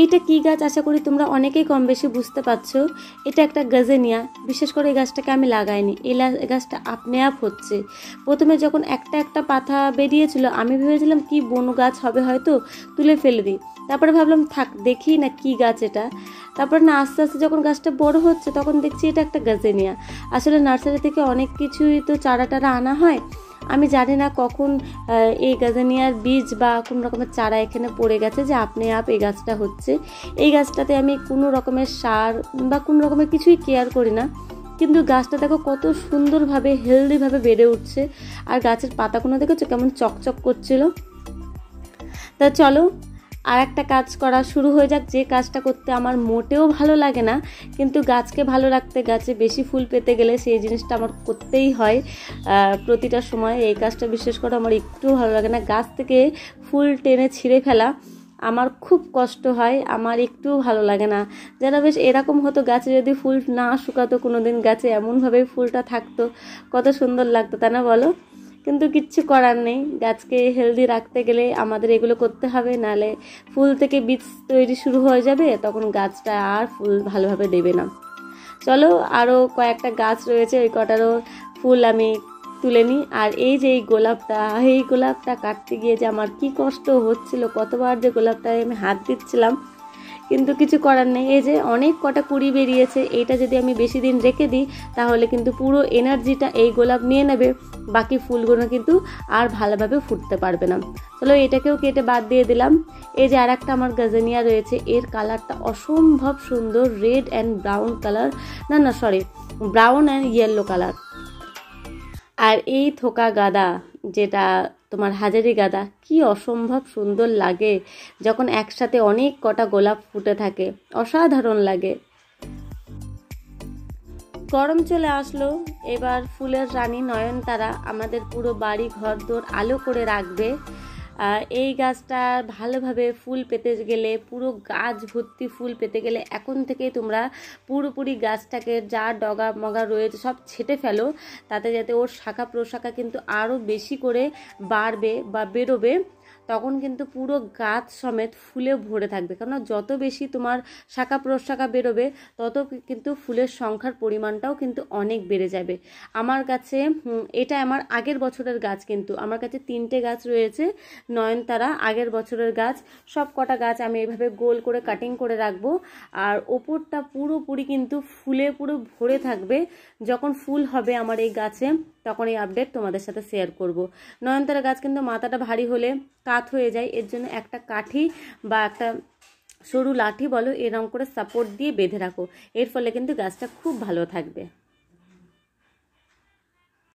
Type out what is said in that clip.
এইটা কি গাছ আশা করি তোমরা অনেকেই কম বেশি বুঝতে পারছো। এটা একটা গাজেনিয়া। বিশেষ করে এই গাছটাকে আমি লাগাইনি, এই গাছটা আপনি আপ হচ্ছে। প্রথমে যখন একটা একটা পাতা বেরিয়েছিল আমি ভেবেছিলাম কি বন গাছ হবে, হয়তো তুলে ফেলে দিই। তারপরে ভাবলাম থাক দেখি না কি গাছ এটা। তারপর না আস্তে আস্তে যখন গাছটা বড় হচ্ছে তখন দেখছি এটা একটা গাজেনিয়া। আসলে নার্সারি থেকে অনেক কিছুই তো চারা টারা আনা হয়। আমি জানি না কখন এই গাজেনিয়ার বীজ বা কোনো রকমের চারা এখানে পড়ে গেছে যে আপনি আপ এই গাছটা হচ্ছে। এই গাছটাতে আমি কোনো রকমের সার বা কোনো রকমের কিছুই কেয়ার করি না, কিন্তু গাছটা দেখো কত সুন্দরভাবে হেলদিভাবে বেড়ে উঠছে। আর গাছের পাতাগুলো দেখেছো কেমন চকচক করছিল। তা চলো আর একটা কাজ করা শুরু হয়ে যাক, যে কাজটা করতে আমার মোটেও ভালো লাগে না, কিন্তু গাছকে ভালো রাখতে, গাছে বেশি ফুল পেতে গেলে সেই জিনিসটা আমার করতেই হয় প্রতিটা সময়। এই কাজটা বিশেষ করে আমার একটু ভালো লাগে না। গাছ থেকে ফুল টেনে ছিঁড়ে ফেলা আমার খুব কষ্ট হয়, আমার একটু ভালো লাগে না। যেন বেশ এরকম হতো, গাছে যদি ফুল না শুকাতো কোনো দিন, গাছে এমনভাবে ফুলটা থাকতো, কত সুন্দর লাগতো, তাই না বলো? কিন্তু কিচ্ছু করার নেই, গাছকে হেলদি রাখতে গেলে আমাদের এগুলো করতে হবে, নাহলে ফুল থেকে বীজ তৈরি শুরু হয়ে যাবে, তখন গাছটা আর ফুল ভালোভাবে দেবে না। চলো আরও কয়েকটা গাছ রয়েছে, ওই কটারও ফুল আমি তুলে নিই। আর এই যে এই গোলাপটা কাটতে গিয়ে যে আমার কি কষ্ট হচ্ছিল, কতবার যে গোলাপটায় আমি হাত দিচ্ছিলাম, কিন্তু কিছু করার নেই। এই যে অনেক কটা কুড়ি বেরিয়েছে, এইটা যদি আমি বেশি দিন রেখে দিই তাহলে কিন্তু পুরো এনার্জিটা এই গোলাপ নিয়ে নেবে, বাকি ফুলগুলো কিন্তু আর ভালোভাবে ফুটতে পারবে না। চলো এটাকেও কেটে বাদ দিয়ে দিলাম। এই যে আর একটা আমার গাজেনিয়া রয়েছে, এর কালারটা অসম্ভব সুন্দর, red and brown colour, brown and yellow colour. আর এই থোকা গাঁদা, যেটা তোমার হাজারি গাঁদা, কি অসম্ভব সুন্দর লাগে যখন একসাথে অনেক কটা গোলাপ ফুটে থাকে, অসাধারণ লাগে। গরম চলে আসলো, এবার ফুলের রানী নয়নতারা আমাদের পুরো বাড়ি ঘরদোর আলো করে রাখবে। এই গাছটা ভালোভাবে ফুল পেতে গেলে, পুরো গাছ ভর্তি ফুল পেতে গেলে এখন থেকেই তোমরা পুরোপুরি গাছটাকে যা ডগা মগা রয়েছে সব ছেটে ফেলো, তাতে যাতে ওর শাখা প্রশাখা কিন্তু আরও বেশি করে বাড়বে বা বেরোবে। তখন কিন্তু পুরো গাছ সমেত ফুলে ভরে থাকবে, কেননা যত বেশি তোমার শাখা প্রশাখা বেরোবে তত কিন্তু ফুলের সংখ্যার পরিমাণটাও কিন্তু অনেক বেড়ে যাবে। আমার কাছে এটা আমার আগের বছরের গাছ, কিন্তু আমার কাছে 3টে গাছ রয়েছে নয়নতারা, আগের বছরের গাছ। সব কটা গাছ আমি এইভাবে গোল করে কাটিং করে রাখবো, আর ওপরটা পুরোপুরি কিন্তু ফুলে পুরো ভরে থাকবে। যখন ফুল হবে আমার এই গাছে তখন এই আপডেট তোমাদের সাথে শেয়ার করব। নয়নতারা গাছ কিন্তু মাথাটা ভারী হলে কাত হয়ে যায়, এর জন্য একটা কাঠি বা একটা সরু লাঠি বলো, এরকম করে সাপোর্ট দিয়ে বেঁধে রাখো, এর ফলে কিন্তু গাছটা খুব ভালো থাকবে।